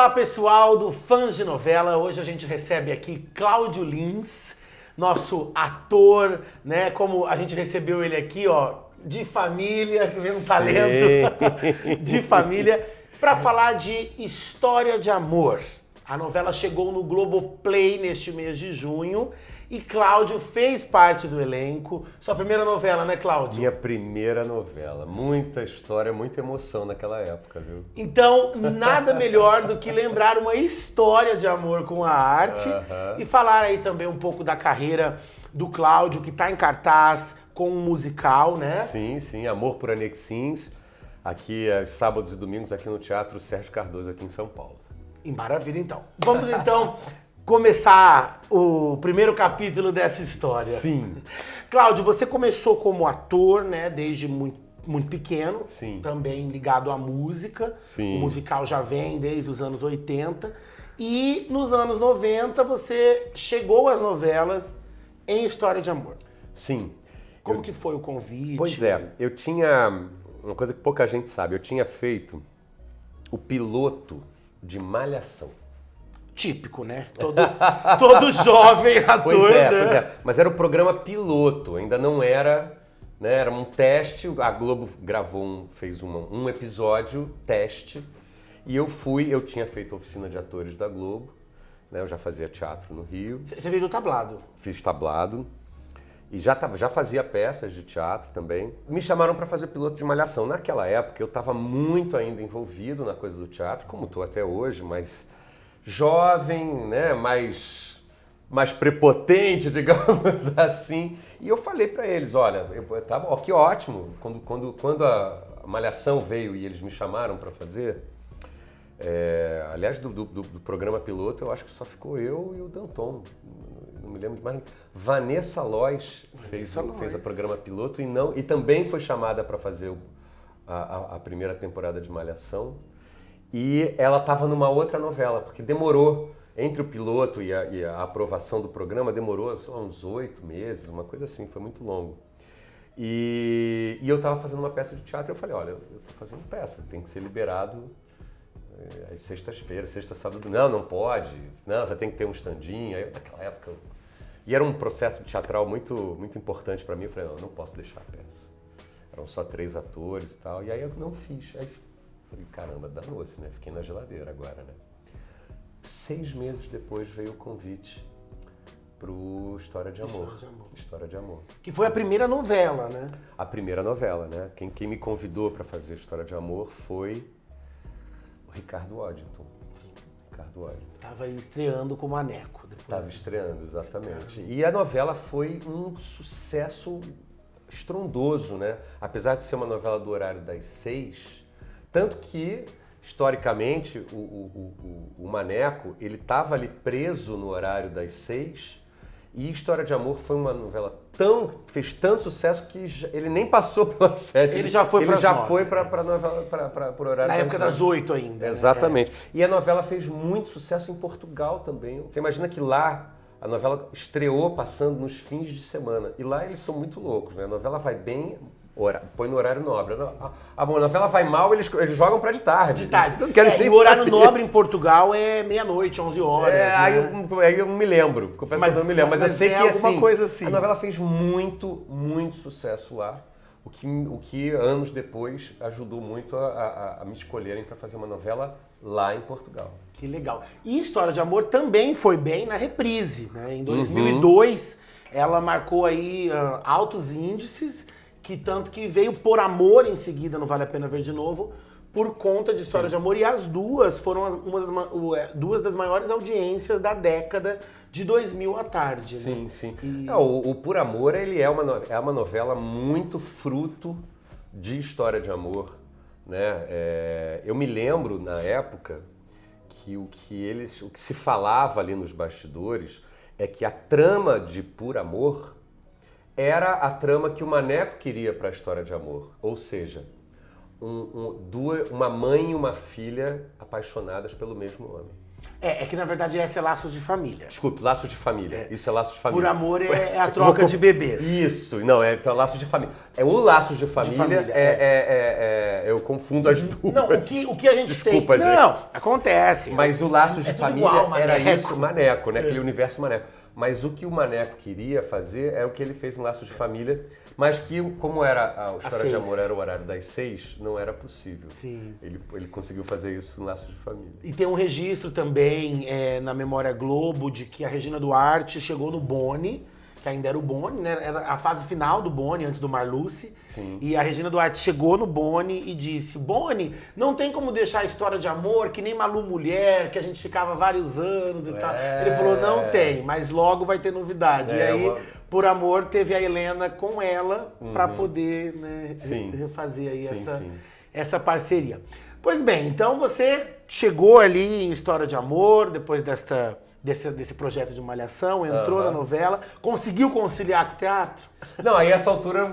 Olá pessoal do Fãs de Novela, hoje a gente recebe aqui Cláudio Lins, nosso ator, né, como a gente recebeu ele aqui, ó, de família, que vem um talento de família, para falar de História de Amor. A novela chegou no Globoplay neste mês de junho e Cláudio fez parte do elenco. Sua primeira novela, né, Cláudio? Minha primeira novela. Muita história, muita emoção naquela época, viu? Então, nada melhor do que lembrar uma história de amor com a arte e falar aí também um pouco da carreira do Cláudio, que está em cartaz com um musical, né? Sim, sim. Amor por Anexins, aqui sábados e domingos aqui no Teatro Sérgio Cardoso, aqui em São Paulo. Maravilha, então. Vamos então começar o primeiro capítulo dessa história. Sim. Cláudio, você começou como ator, né, desde muito pequeno. Sim. Também ligado à música. Sim. O musical já vem desde os anos 80. E nos anos 90 você chegou às novelas em História de Amor. Sim. Como que foi o convite? Pois é, eu tinha uma coisa que pouca gente sabe, eu tinha feito o piloto de Malhação. Típico, né? Todo jovem ator, Pois é. Mas era o programa piloto, ainda não era, né? Era um teste, a Globo gravou, fez um episódio, teste, e eu tinha feito a oficina de atores da Globo, né? Eu já fazia teatro no Rio. Você veio do tablado. Fiz tablado. E já fazia peças de teatro também. Me chamaram para fazer piloto de Malhação. Naquela época eu estava muito ainda envolvido na coisa do teatro, como estou até hoje, mas jovem, né, mais prepotente, digamos assim. E eu falei para eles, olha, tá bom, que ótimo. Quando a Malhação veio e eles me chamaram para fazer, aliás, do programa piloto, eu acho que só ficou eu e o Danton. Não me lembro de mais. Vanessa Lois fez o programa piloto e também foi chamada para fazer a primeira temporada de Malhação. E ela estava numa outra novela, porque demorou, entre o piloto e a aprovação do programa, demorou uns 8 meses, uma coisa assim, foi muito longo. E eu estava fazendo uma peça de teatro e eu falei, olha, eu estou fazendo peça, tem que ser liberado às sextas-feiras, sexta, sábado. Não pode, não, você tem que ter um stand-in. Aí naquela época... E era um processo teatral muito, muito importante para mim. Eu falei, não posso deixar a peça. Eram só 3 atores e tal. E aí eu não fiz. Aí falei, caramba, danou-se, né? Fiquei na geladeira agora, né? 6 meses depois veio o convite pro História de Amor. História de Amor. Que foi a primeira novela, né? A primeira novela, né? Quem me convidou para fazer História de Amor foi o Ricardo Waddington. Tava aí estreando com o Maneco. Estava estreando, exatamente. E a novela foi um sucesso estrondoso, né? Apesar de ser uma novela do horário das 6, tanto que, historicamente, o Maneco, ele estava ali preso no horário das 6, e História de Amor foi uma novela fez tanto sucesso que ele nem passou pela 7. Ele já foi para novela, para o horário na época das 8 ainda. Exatamente. Né? E a novela fez muito sucesso em Portugal também. Você imagina que lá a novela estreou passando nos fins de semana. E lá eles são muito loucos, né? A novela vai bem, põe no horário nobre. A novela vai mal, eles jogam para de tarde. De tarde. E o horário nobre em Portugal é meia-noite, 11 horas. Né? Aí eu não me lembro, confesso que eu não me lembro. Mas eu sei que assim, coisa assim, a novela fez muito, muito sucesso lá. O que anos depois ajudou muito a me escolherem para fazer uma novela lá em Portugal. Que legal. E História de Amor também foi bem na reprise, né? Em 2002, ela marcou aí altos índices, que tanto que veio Por Amor em seguida, não vale a pena ver de novo, por conta de História de Amor, e as duas foram duas das maiores audiências da década de 2000 à tarde. Sim, né? sim. E... o Por Amor, ele é uma novela muito fruto de História de Amor, né? Eu me lembro, na época, que o que se falava ali nos bastidores é que a trama de Por Amor era a trama que o Maneco queria para a História de Amor, ou seja, uma mãe e uma filha apaixonadas pelo mesmo homem. É que na verdade esse é Laços de Família. Desculpe, Laços de Família. Isso é Laços de Família. Por Amor é a troca de bebês. Isso, não, então Laços de Família. O Laços de Família, eu confundo as duas. Não, o que a gente Desculpa, tem... gente. Não, acontece. Mas o Laços de tudo Família igual, era Maneco. isso, Maneco, né? Aquele universo Maneco. Mas o que o Maneco queria fazer é o que ele fez em Laços de Família, mas que, como era o História de Amor era o horário das 6, não era possível. Sim. Ele conseguiu fazer isso em Laços de Família. E tem um registro também na Memória Globo de que a Regina Duarte chegou no Boni, que ainda era o Boni, né? Era a fase final do Boni, antes do Marluce. Sim. E a Regina Duarte chegou no Boni e disse: Boni, não tem como deixar a História de Amor que nem Malu Mulher, que a gente ficava vários anos e tal. Ele falou: não tem, mas logo vai ter novidade. E aí, Por Amor, teve a Helena com ela para poder, né, refazer aí essa parceria. Pois bem, então você chegou ali em História de Amor, depois desse projeto de Malhação, entrou na novela, conseguiu conciliar com o teatro? Não, aí essa altura,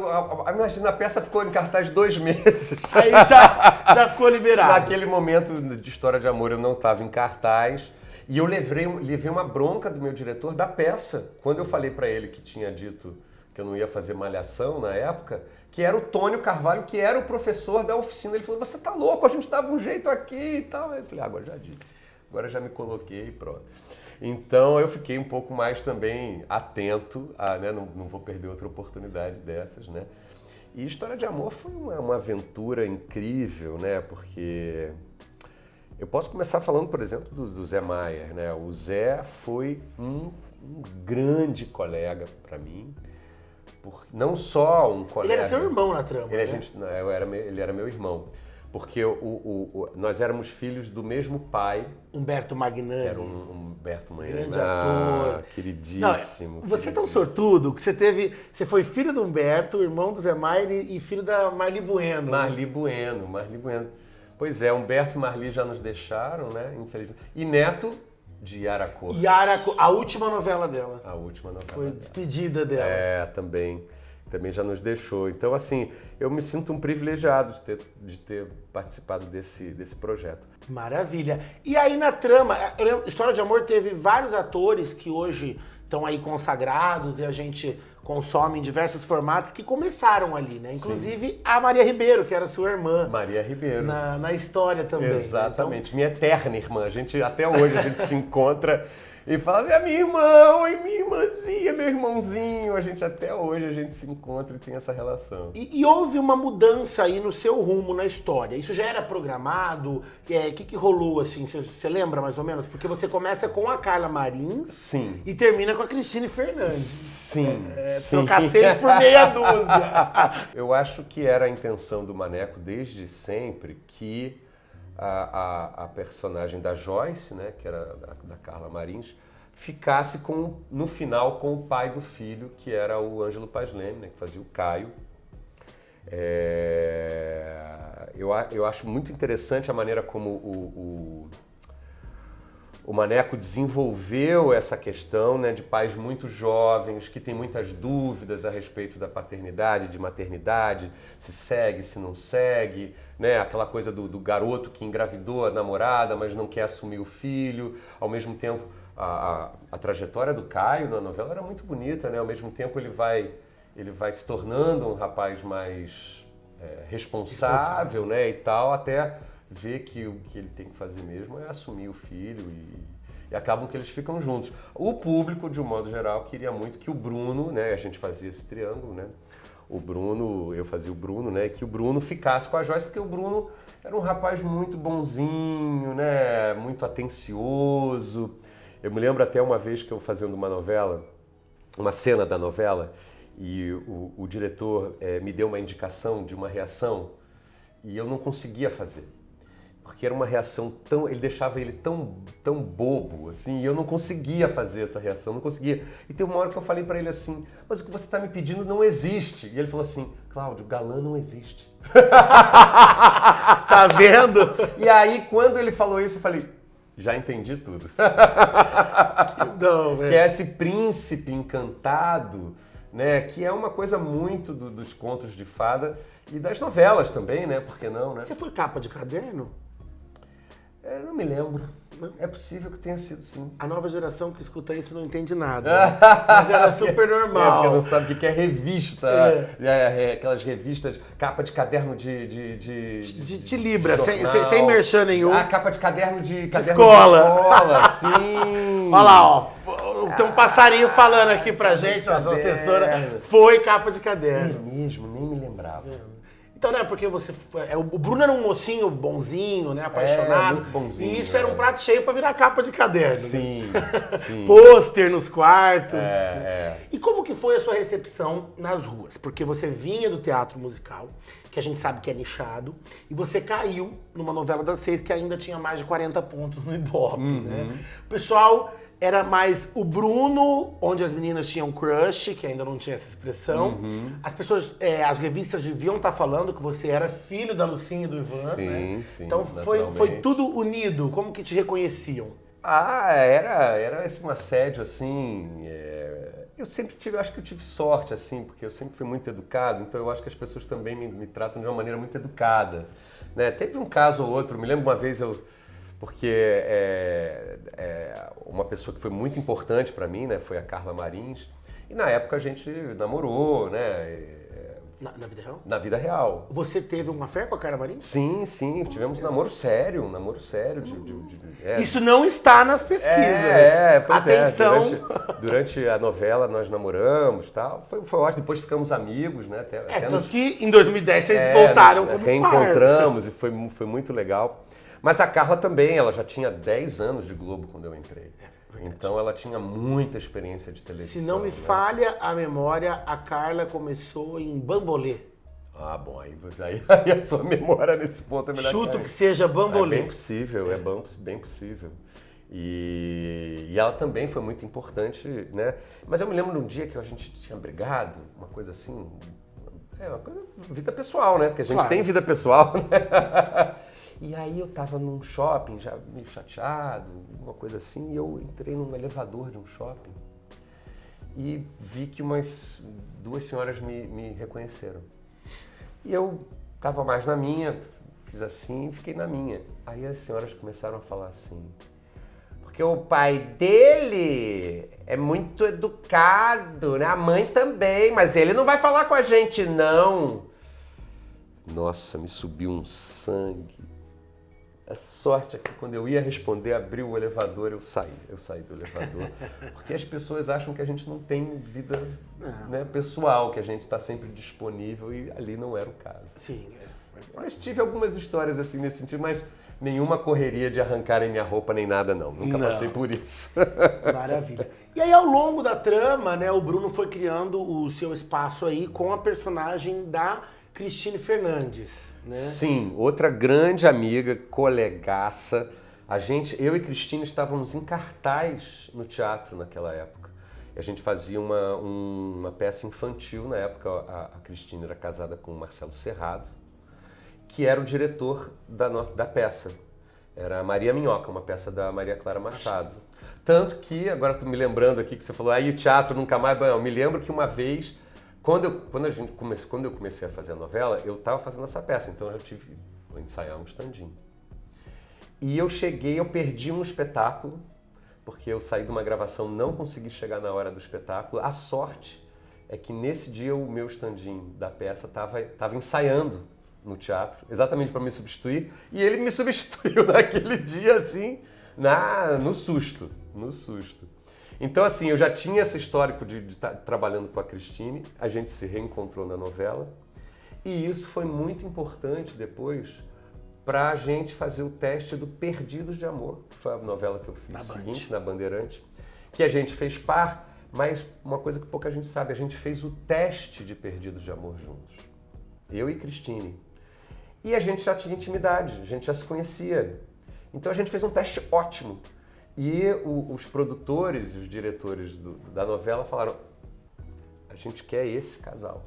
imagina, a peça ficou em cartaz 2 meses. Aí já ficou liberado. Naquele momento de História de Amor eu não estava em cartaz e eu levei uma bronca do meu diretor da peça. Quando eu falei para ele que tinha dito que eu não ia fazer Malhação na época, que era o Tônio Carvalho, que era o professor da oficina. Ele falou: você tá louco, a gente dava um jeito aqui e tal. Aí eu falei: agora já disse, agora já me coloquei e pronto. Então eu fiquei um pouco mais também atento, né? Não vou perder outra oportunidade dessas, né? E História de Amor foi uma aventura incrível, né? Porque eu posso começar falando, por exemplo, do Zé Maier, né? O Zé foi um grande colega para mim, não só um colega... Ele era seu irmão na trama, né? Ele era meu irmão. Porque nós éramos filhos do mesmo pai. Humberto Magnani. Que era um Humberto Magnani. Grande ator. Queridíssimo. Não, você é tão sortudo que você foi filho do Humberto, irmão do Zé Maier e filho da Marli Bueno. Marli Bueno. Pois é, Humberto e Marli já nos deixaram, né? Infelizmente. E neto de Yara Cor. A última novela dela. A última novela Foi dela. despedida dela. Também já nos deixou. Então, assim, eu me sinto um privilegiado de ter participado desse projeto. Maravilha. E aí na trama, História de Amor teve vários atores que hoje estão aí consagrados e a gente consome em diversos formatos que começaram ali, né? Inclusive a Maria Ribeiro, que era sua irmã. Maria Ribeiro. Na história também. Exatamente. Então... Minha eterna irmã. Até hoje a gente se encontra... E fala assim: minha irmã, oi, minha irmãzinha, meu irmãozinho. Até hoje a gente se encontra e tem essa relação. E houve uma mudança aí no seu rumo na história. Isso já era programado? O que rolou assim? Você lembra mais ou menos? Porque você começa com a Carla Marins. Sim. E termina com a Cristine Fernandes. Sim. Trocar 6 por meia dúzia. Eu acho que era a intenção do Maneco desde sempre que a personagem da Joyce, né, que era da Carla Marins, ficasse no final com o pai do filho, que era o Ângelo Paz Leme, né, que fazia o Caio. Eu acho muito interessante a maneira como o Maneco desenvolveu essa questão, né, de pais muito jovens, que têm muitas dúvidas a respeito da paternidade, de maternidade, se segue, se não segue, né, aquela coisa do garoto que engravidou a namorada, mas não quer assumir o filho. Ao mesmo tempo, a trajetória do Caio na novela era muito bonita, né? Ao mesmo tempo ele vai se tornando um rapaz mais responsável, né, e tal, até ver que o que ele tem que fazer mesmo é assumir o filho e acabam que eles ficam juntos. O público, de um modo geral, queria muito que o Bruno, né, a gente fazia esse triângulo, né, eu fazia o Bruno, né, que o Bruno ficasse com a Joyce, porque o Bruno era um rapaz muito bonzinho, né, muito atencioso. Eu me lembro até uma vez que eu fazendo uma cena da novela, e o diretor me deu uma indicação de uma reação e eu não conseguia fazer. Porque era uma reação ele deixava ele tão bobo, assim, e eu não conseguia fazer essa reação, não conseguia. E tem uma hora que eu falei pra ele assim: mas o que você tá me pedindo não existe. E ele falou assim: Cláudio, galã não existe. Tá vendo? E aí, quando ele falou isso, eu falei: já entendi tudo. Que é esse príncipe encantado, né, que é uma coisa muito dos contos de fada e das novelas também, né? Por que não, né? Você foi capa de caderno? Não me lembro. né? É possível que tenha sido, sim. A nova geração que escuta isso não entende nada. Mas era super normal. Porque não sabe o que é revista. Aquelas revistas, capa de caderno de Libra, jornal. sem merchan nenhum. Capa de caderno de escola. Sim. Olha lá, ó. Tem um passarinho falando aqui pra gente, a sua assessora. Foi capa de caderno. É mesmo, nem me lembrava. Então, né, porque o Bruno era um mocinho bonzinho, né, apaixonado. Muito bonzinho. E isso era um prato cheio pra virar capa de caderno. Sim, né? sim. Pôster nos quartos. E como que foi a sua recepção nas ruas? Porque você vinha do teatro musical, que a gente sabe que é nichado, e você caiu numa novela das 6 que ainda tinha mais de 40 pontos no Ibope, né? O pessoal... Era mais o Bruno, onde as meninas tinham crush, que ainda não tinha essa expressão. As pessoas, as revistas deviam estar falando que você era filho da Lucinha e do Ivan, né? Sim, então foi tudo unido. Como que te reconheciam? Era um assédio, assim... Eu sempre tive, acho que eu tive sorte, assim, porque eu sempre fui muito educado, então eu acho que as pessoas também me tratam de uma maneira muito educada, né? Teve um caso ou outro, me lembro uma vez porque uma pessoa que foi muito importante para mim, né, foi a Carla Marins, e na época a gente namorou, né? Na vida real? Na vida real. Você teve uma fé com a Carla Marins? Sim, tivemos um namoro sério. Isso não está nas pesquisas. Pois Atenção. Durante a novela nós namoramos e tal. Foi ótimo, depois ficamos amigos, né? Tanto que em 2010 vocês voltaram como reencontramos e foi muito legal. Mas a Carla também, ela já tinha 10 anos de Globo quando eu entrei. Então ela tinha muita experiência de televisão. Se não me falha a memória, a Carla começou em Bambolê. Ah, bom, aí a sua memória nesse ponto é melhor. Chuto que seja Bambolê. É bem possível, bem possível. E ela também foi muito importante, né? Mas eu me lembro de um dia que a gente tinha brigado, uma coisa assim... uma coisa... vida pessoal, né? Porque a gente tem vida pessoal, né? E aí eu tava num shopping, já meio chateado, uma coisa assim, e eu entrei num elevador de um shopping e vi que umas 2 senhoras me reconheceram. E eu tava mais na minha, fiz assim e fiquei na minha. Aí as senhoras começaram a falar assim, porque o pai dele é muito educado, né? A mãe também, mas ele não vai falar com a gente, não. Nossa, me subiu um sangue. A sorte é que quando eu ia responder, abriu o elevador, eu saí do elevador. Porque as pessoas acham que a gente não tem vida né, pessoal, que a gente está sempre disponível e ali não era o caso. Sim. Mas tive algumas histórias assim nesse sentido, mas nenhuma correria de arrancarem minha roupa nem nada não. Nunca passei por isso. Maravilha. E aí ao longo da trama, né, o Bruno foi criando o seu espaço aí com a personagem da Cristine Fernandes. Né? Sim, outra grande amiga, colegaça. Eu e Cristine estávamos em cartaz no teatro naquela época. A gente fazia uma peça infantil, na época a Cristine era casada com o Marcelo Serrado, que era o diretor da peça. Era a Maria Minhoca, uma peça da Maria Clara Machado. Tanto que, agora estou me lembrando aqui que você falou, aí o teatro nunca mais... Bom, eu me lembro que uma vez... Quando eu comecei a fazer a novela, eu estava fazendo essa peça, então eu tive que ensaiar um stand-in. E eu perdi um espetáculo, porque eu saí de uma gravação, não consegui chegar na hora do espetáculo. A sorte é que nesse dia o meu stand-in da peça estava ensaiando no teatro, exatamente para me substituir, e ele me substituiu naquele dia, assim, no susto. Então, assim, eu já tinha esse histórico de estar trabalhando com a Cristine, a gente se reencontrou na novela, e isso foi muito importante depois para a gente fazer o teste do Perdidos de Amor, que foi a novela que eu fiz na Bandeirante, que a gente fez par, mas uma coisa que pouca gente sabe, a gente fez o teste de Perdidos de Amor juntos, eu e Cristine. E a gente já tinha intimidade, a gente já se conhecia. Então a gente fez um teste ótimo. E os produtores e os diretores da novela falaram, a gente quer esse casal.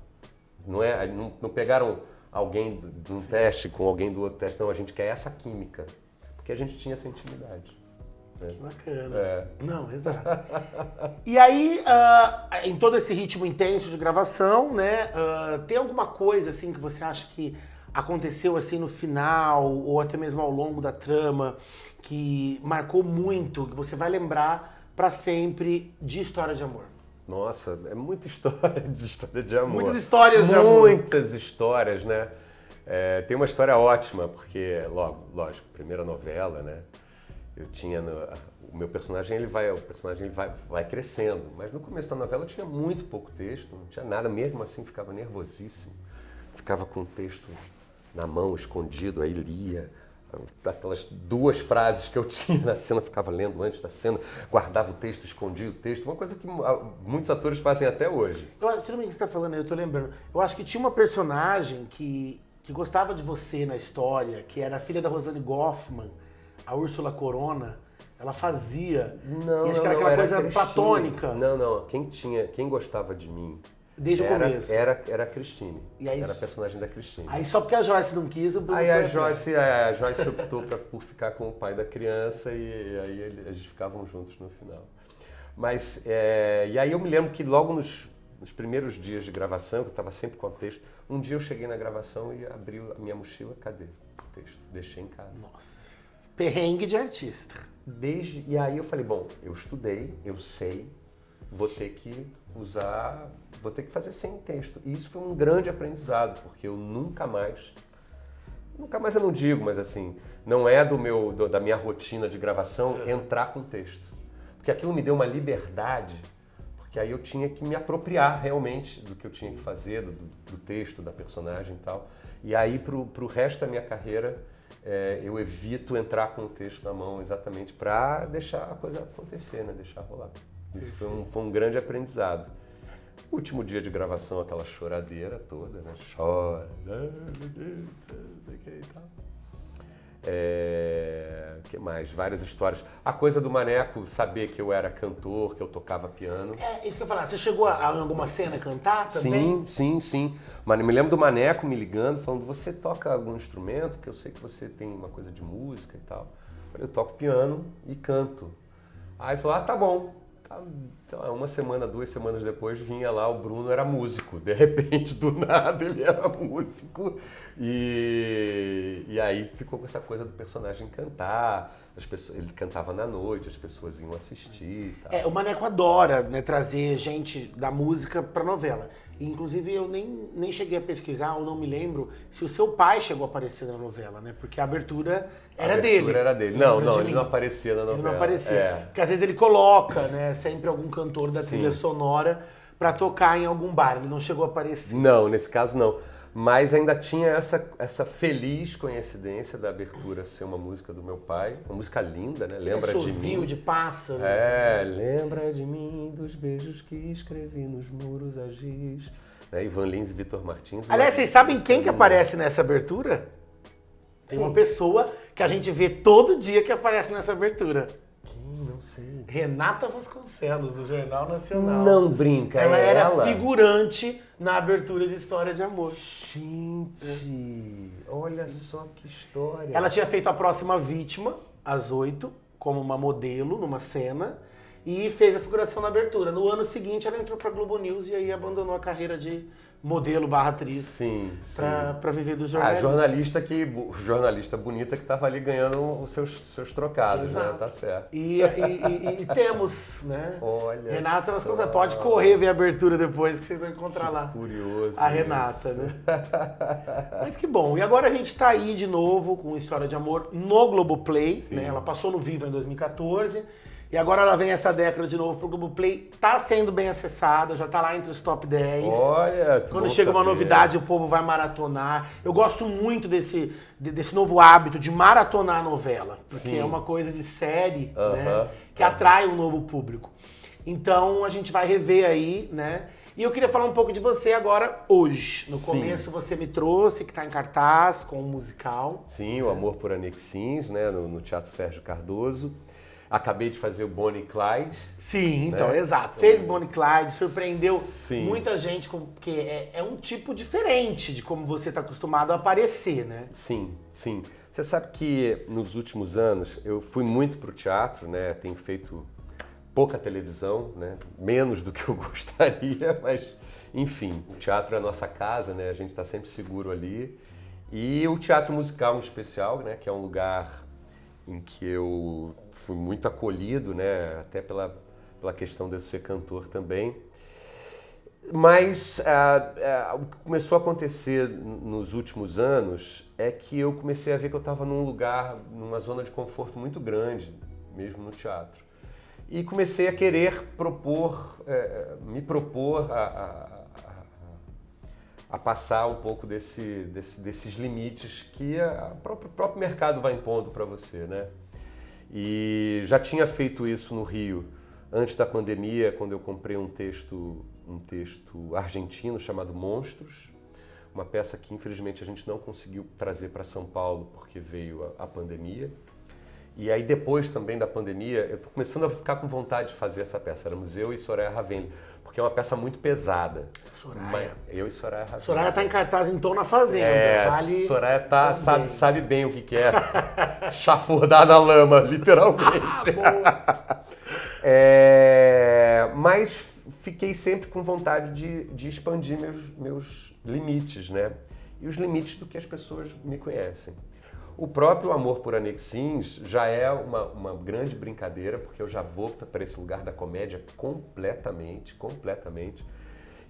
Não pegaram alguém de um teste com alguém do outro teste, não, a gente quer essa química. Porque a gente tinha essa intimidade. Que bacana. Não, exato. E aí, em todo esse ritmo intenso de gravação, né, tem alguma coisa assim que você acha que aconteceu assim no final, ou até mesmo ao longo da trama, que marcou muito, que você vai lembrar pra sempre de história de amor? Nossa, é muita história de amor. Muitas histórias de amor. Muitas histórias, né? Tem uma história ótima, porque, lógico, primeira novela, né? Eu tinha... O meu personagem, vai crescendo. Mas no começo da novela eu tinha muito pouco texto, não tinha nada. Mesmo assim, ficava nervosíssimo. Ficava com o texto na mão, escondido, aí lia. Aquelas 2 frases que eu tinha na cena, ficava lendo antes da cena, guardava o texto, escondia o texto, uma coisa que muitos atores fazem até hoje. Eu acho que você está falando, eu tô lembrando. Eu acho que tinha uma personagem que gostava de você na história, que era a filha da Rosane Goffman, a Úrsula Corona. Ela fazia. Não, e acho que era aquela coisa platônica. Não. Quem gostava de mim desde o começo. Era a Cristine. E aí, era a personagem da Cristine. Aí só porque a Joyce não quis, o Bruno Aí a Joyce optou por ficar com o pai da criança e aí eles ficavam juntos no final. Mas, e aí eu me lembro que logo nos primeiros dias de gravação, que eu estava sempre com o texto, um dia eu cheguei na gravação e abri a minha mochila, cadê o texto? Deixei em casa. Nossa. Perrengue de artista. E aí eu falei, bom, eu estudei, eu sei, vou ter que fazer sem texto. E isso foi um grande aprendizado, porque eu nunca mais eu não digo, mas assim, não é da minha rotina de gravação entrar com texto. Porque aquilo me deu uma liberdade, porque aí eu tinha que me apropriar realmente do que eu tinha que fazer, do texto, da personagem e tal. E aí pro resto da minha carreira, eu evito entrar com o texto na mão exatamente para deixar a coisa acontecer, né? Deixar rolar. Isso foi um grande aprendizado. O último dia de gravação, aquela choradeira toda, né? Chora, meu Deus, não sei o que e tal. Que mais? Várias histórias. A coisa do Maneco, saber que eu era cantor, que eu tocava piano. Isso que eu ia falar. Você chegou a em alguma cena cantar também? Sim. Mas me lembro do Maneco me ligando, falando, você toca algum instrumento? Que eu sei que você tem uma coisa de música e tal. Eu falei, eu toco piano e canto. Aí ele falou, tá bom. Então, 1 semana, 2 semanas depois, vinha lá, o Bruno era músico. De repente, do nada, ele era músico. E aí ficou com essa coisa do personagem cantar. Ele cantava na noite, as pessoas iam assistir. O Maneco adora, né, trazer gente da música pra novela. E, inclusive, eu nem cheguei a pesquisar, ou não me lembro, se o seu pai chegou a aparecer na novela, né? Porque a abertura era dele. A abertura era dele. Não, ele não aparecia na novela. Ele não aparecia. Porque às vezes ele coloca, né, sempre algum cantor da trilha sonora pra tocar em algum bar. Ele não chegou a aparecer. Não, nesse caso não. Mas ainda tinha essa feliz coincidência da abertura ser uma música do meu pai. Uma música linda, né? Lembra de mim. De pássaros. Lembra de mim, dos beijos que escrevi nos muros a giz. Ivan Lins e Vitor Martins. Aliás, vocês sabem quem que aparece nessa abertura? Tem uma pessoa que a gente vê todo dia que aparece nessa abertura. Não sei. Renata Vasconcelos, do Jornal Nacional. Não brinca, ela era figurante na abertura de História de Amor. Gente, olha só que história. Ela tinha feito A Próxima Vítima, às 8, como uma modelo numa cena, e fez a figuração na abertura. No ano seguinte, ela entrou pra Globo News e aí abandonou a carreira de modelo / atriz pra viver do jornalismo. Jornalista bonita que tava ali ganhando os seus trocados, exato, né? Tá certo. E temos, né? Olha Renata Vasconcelos. Pode correr ver a abertura depois que vocês vão encontrar lá. Curioso. A Renata, isso. né? Mas que bom. E agora a gente tá aí de novo com História de Amor no Globoplay, né? Ela passou no Viva em 2014. E agora ela vem essa década de novo pro Globoplay. Tá sendo bem acessada, já tá lá entre os top 10. Olha, que quando chega uma novidade, o povo vai maratonar. Eu gosto muito desse novo hábito de maratonar a novela. Porque é uma coisa de série, né? Que atrai um novo público. Então a gente vai rever aí, né? E eu queria falar um pouco de você agora, hoje. No começo você me trouxe, que tá em cartaz, com um musical. Sim, O Amor por Anexins, né? No Teatro Sérgio Cardoso. Acabei de fazer o Bonnie e Clyde. Sim, então, né? Exato. Fez Bonnie e Clyde, surpreendeu muita gente, porque é um tipo diferente de como você está acostumado a aparecer, né? Sim. Você sabe que nos últimos anos eu fui muito pro teatro, né? Tenho feito pouca televisão, né? Menos do que eu gostaria, mas enfim, o teatro é a nossa casa, né? A gente está sempre seguro ali. E o teatro musical em especial, né, que é um lugar em que eu fui muito acolhido, né, até pela questão de eu ser cantor também. Mas o que começou a acontecer nos últimos anos é que eu comecei a ver que eu estava num lugar, numa zona de conforto muito grande, mesmo no teatro. E comecei a querer me propor a passar um pouco desses limites que o próprio mercado vai impondo para você, né? E já tinha feito isso no Rio antes da pandemia, quando eu comprei um texto argentino chamado Monstros, uma peça que infelizmente a gente não conseguiu trazer para São Paulo porque veio a pandemia. E aí depois também da pandemia, eu estou começando a ficar com vontade de fazer essa peça. Éramos eu e Soraya Ravelli, porque é uma peça muito pesada. Soraya. Eu e Soraya Ravelli. Soraya tá em cartaz em Tom na Fazenda. Vale Soraya sabe bem o que é chafurdar na lama, literalmente. Mas fiquei sempre com vontade de expandir meus limites, né? E os limites do que as pessoas me conhecem. O próprio Amor por Anexins já é uma grande brincadeira, porque eu já vou para esse lugar da comédia completamente.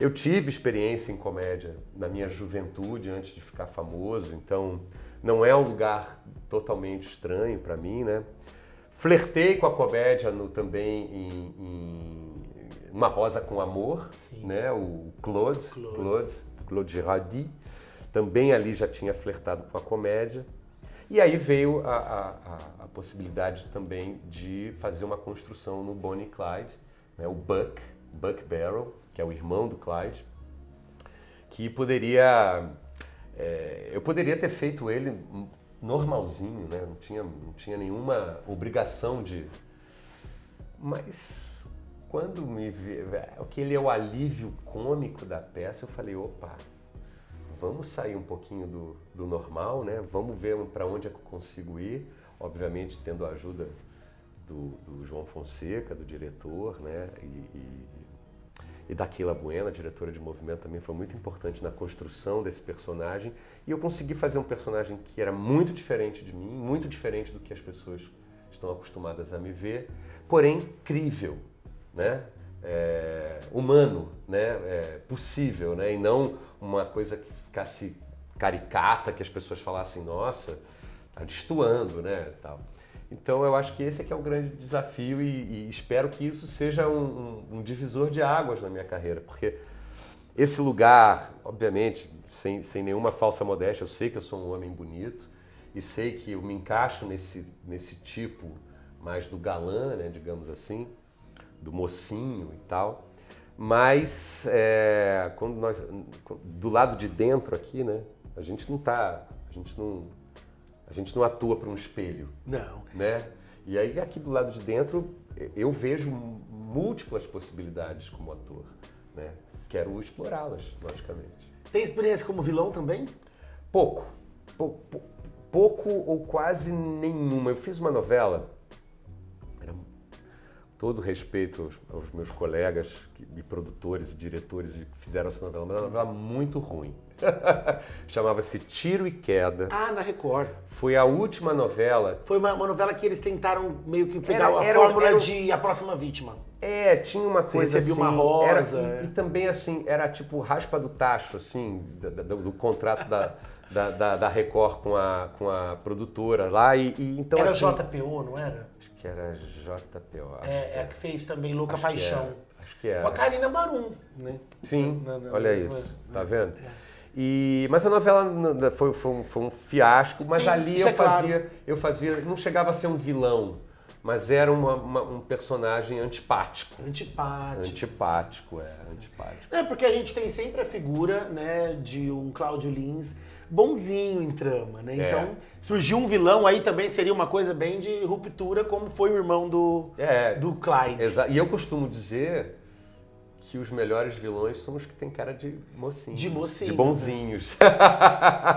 Eu tive experiência em comédia na minha juventude, antes de ficar famoso, então não é um lugar totalmente estranho para mim, né? Flertei com a comédia também em Uma Rosa com Amor, né? O Claude Girardi, também ali já tinha flertado com a comédia. E aí veio a possibilidade também de fazer uma construção no Bonnie e Clyde, né? O Buck Barrow, que é o irmão do Clyde, que eu poderia ter feito ele normalzinho, né? Não tinha nenhuma obrigação de... Mas quando me vi, aquele é o alívio cômico da peça, eu falei, opa, vamos sair um pouquinho do normal, né? Vamos ver para onde é que eu consigo ir, obviamente tendo a ajuda do João Fonseca, do diretor, né? E da Keila Bueno, a diretora de movimento, também foi muito importante na construção desse personagem. E eu consegui fazer um personagem que era muito diferente de mim, muito diferente do que as pessoas estão acostumadas a me ver, porém crível, né? Humano, né? Possível, né? E não uma coisa que ficasse caricata, que as pessoas falassem, nossa, tá destoando, né? Tal. Então eu acho que esse é que é o grande desafio e espero que isso seja um divisor de águas na minha carreira, porque esse lugar, obviamente, sem nenhuma falsa modéstia, eu sei que eu sou um homem bonito e sei que eu me encaixo nesse tipo mais do galã, né, digamos assim, do mocinho e tal, mas quando do lado de dentro aqui, né, a gente não atua para um espelho. Não. Né? E aí aqui do lado de dentro eu vejo múltiplas possibilidades como ator, né? Quero explorá-las, logicamente. Tem experiência como vilão também? Pouco ou quase nenhuma. Eu fiz uma novela, todo respeito aos meus colegas e produtores e diretores que fizeram essa novela, mas é uma novela muito ruim. Chamava-se Tiro e Queda. Ah, na Record. Foi a última novela. Foi uma novela que eles tentaram meio que pegar a fórmula de A Próxima Vítima. Tinha uma coisa assim. Recebia uma rosa. E também assim, era tipo raspa do tacho, assim, do contrato da Record com a produtora lá. Então, era assim, JPO, não era? Acho que era JPO. A que fez também Louca Paixão. Acho que era. Com a Karina Barum, né? Sim, olha isso, tá vendo? Mas a novela foi um fiasco, mas sim, ali eu fazia, não chegava a ser um vilão, mas era um personagem antipático. Antipático. Porque a gente tem sempre a figura, né, de um Cláudio Lins bonzinho em trama, né? Então, surgiu um vilão aí também seria uma coisa bem de ruptura, como foi o irmão do Clyde. E eu costumo dizer que os melhores vilões são os que têm cara de mocinho. De mocinho. De bonzinhos.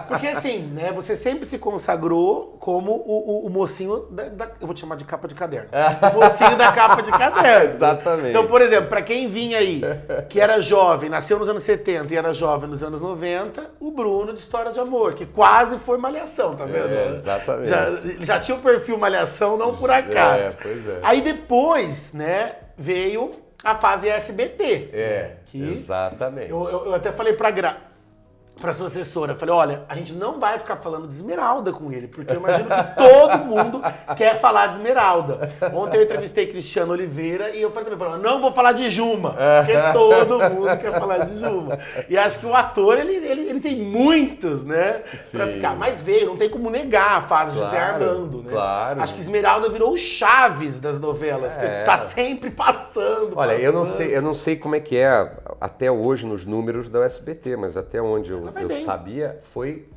Porque assim, né, você sempre se consagrou como o mocinho eu vou te chamar de capa de caderno. O mocinho da capa de caderno. Exatamente. Então, por exemplo, pra quem vinha aí, que era jovem, nasceu nos anos 70 e era jovem nos anos 90, o Bruno de História de Amor, que quase foi Malhação, tá vendo? Exatamente. Já tinha o perfil Malhação, não por acaso. Pois é. Aí depois, né, veio a fase SBT. Exatamente. Eu até falei pra sua assessora, falei, olha, a gente não vai ficar falando de Esmeralda com ele, porque eu imagino que todo mundo quer falar de Esmeralda. Ontem eu entrevistei Cristiano Oliveira e eu falei também, não vou falar de Juma, porque todo mundo quer falar de Juma. E acho que o ator, ele tem muitos, né, pra ficar. Mas veio, não tem como negar a fase de José Armando, né? Claro. Acho que Esmeralda virou o Chaves das novelas, porque tá sempre passando. Olha, eu não sei como é que é até hoje nos números da SBT, mas até onde eu sabia, foi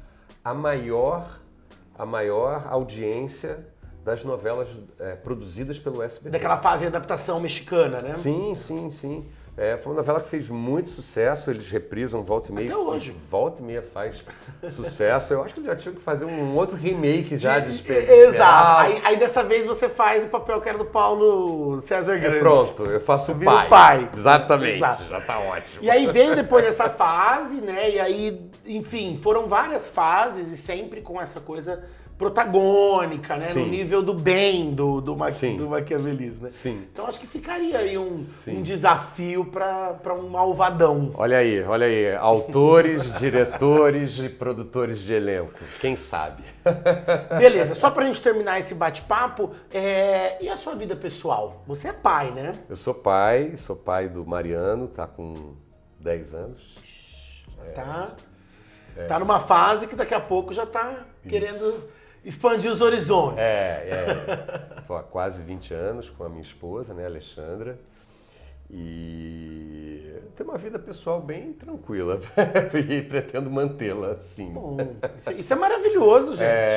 a maior audiência das novelas produzidas pelo SBT. Daquela fase de adaptação mexicana, né? Sim. Foi uma novela que fez muito sucesso, eles reprisam volta e meia. Até hoje. Volta e meia faz sucesso. Eu acho que eles já tinham que fazer um outro remake já de Exato. Aí dessa vez você faz o papel que era do Paulo César Grande. Pronto, eu faço o pai. pai. Exatamente, Exato. Já tá ótimo. E aí veio depois dessa fase, né? E aí, enfim, foram várias fases e sempre com essa coisa protagônica, né? Sim. No nível do bem do maquiavelismo, né? Sim. Então acho que ficaria aí um desafio para um malvadão. Olha aí, autores, diretores e produtores de elenco, quem sabe? Beleza, só pra gente terminar esse bate-papo, e a sua vida pessoal? Você é pai, né? Eu sou pai do Mariano, tá com 10 anos. Tá numa fase que daqui a pouco já tá querendo expandir os horizontes. Tô há quase 20 anos com a minha esposa, né, Alexandra. E tem uma vida pessoal bem tranquila e pretendo mantê-la assim. Bom, isso é maravilhoso, gente.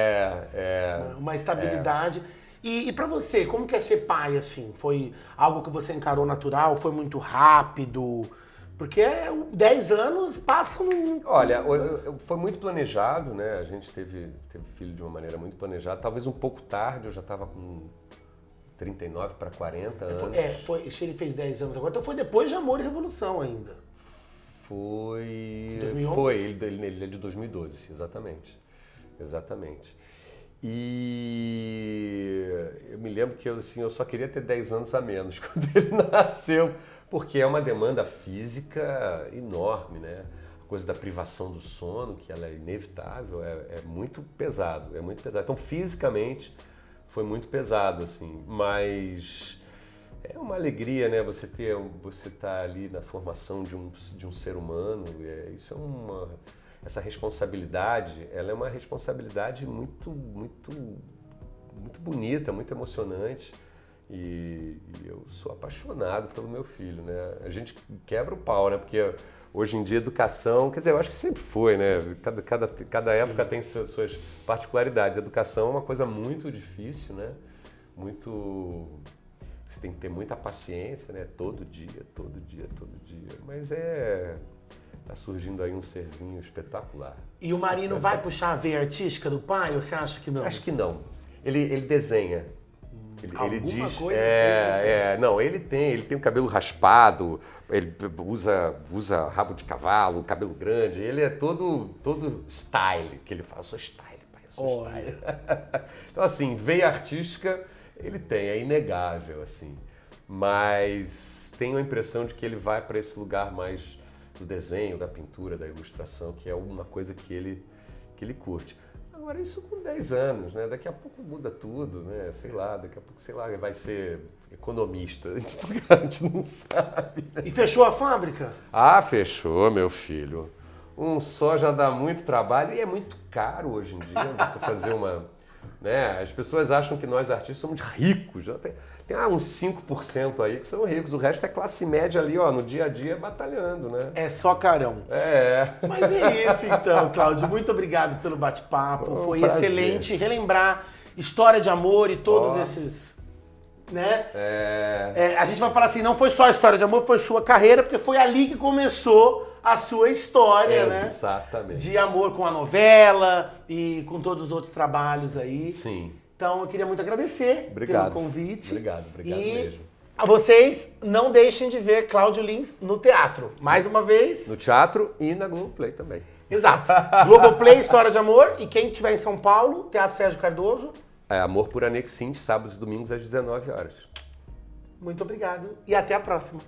Uma estabilidade. E pra você, como que é ser pai, assim? Foi algo que você encarou natural? Foi muito rápido? Porque 10 anos passam... Olha, foi muito planejado, né? A gente teve filho de uma maneira muito planejada. Talvez um pouco tarde, eu já estava com 39 para 40 anos. Se ele fez 10 anos agora, então foi depois de Amor e Revolução ainda. Foi... 2011? Foi, ele é de 2012, exatamente. E eu me lembro que eu só queria ter 10 anos a menos quando ele nasceu, porque é uma demanda física enorme, né? A coisa da privação do sono, que ela é inevitável, é muito pesado, Então, fisicamente, foi muito pesado, assim, mas é uma alegria, né? Você tá ali na formação de um ser humano, essa responsabilidade, ela é uma responsabilidade muito bonita, muito emocionante. E eu sou apaixonado pelo meu filho, né? A gente quebra o pau, né? Porque hoje em dia educação, quer dizer, eu acho que sempre foi, né? Cada época tem suas particularidades. Educação é uma coisa muito difícil, né? Você tem que ter muita paciência, né? Todo dia. Mas tá surgindo aí um serzinho espetacular. E o Marino vai puxar a veia artística do pai, ou você acha que não? Acho que não. Ele desenha. Ele diz, coisa não, ele tem o cabelo raspado, ele usa rabo de cavalo, cabelo grande, ele é todo style, que ele fala, sou style, pai, sou style. Então assim, veia artística ele tem, é inegável, assim, mas tenho a impressão de que ele vai para esse lugar mais do desenho, da pintura, da ilustração, que é uma coisa que ele curte. Agora, isso com 10 anos, né? Daqui a pouco muda tudo, né? Daqui a pouco, ele vai ser economista. A gente não sabe. Né? E fechou a fábrica? Ah, fechou, meu filho. Um só já dá muito trabalho e é muito caro hoje em dia você fazer uma... Né? As pessoas acham que nós artistas somos ricos. Tem uns 5% aí que são ricos. O resto é classe média ali, ó, no dia a dia, batalhando, né? É só carão. Mas é isso então, Cláudio. Muito obrigado pelo bate-papo. Foi excelente relembrar História de Amor e todos esses né? A gente vai falar assim, não foi só a história de amor, foi sua carreira, porque foi ali que começou a sua história, né? Exatamente. De amor com a novela e com todos os outros trabalhos aí. Sim. Então eu queria muito agradecer pelo convite. Obrigado E mesmo. a vocês não deixem de ver Cláudio Lins no teatro. Mais uma vez. No teatro e na Globoplay também. Exato. Globoplay, História de Amor. E quem estiver em São Paulo, Teatro Sérgio Cardoso. Amor por Anexinte, sábados e domingos às 19 horas. Muito obrigado e até a próxima.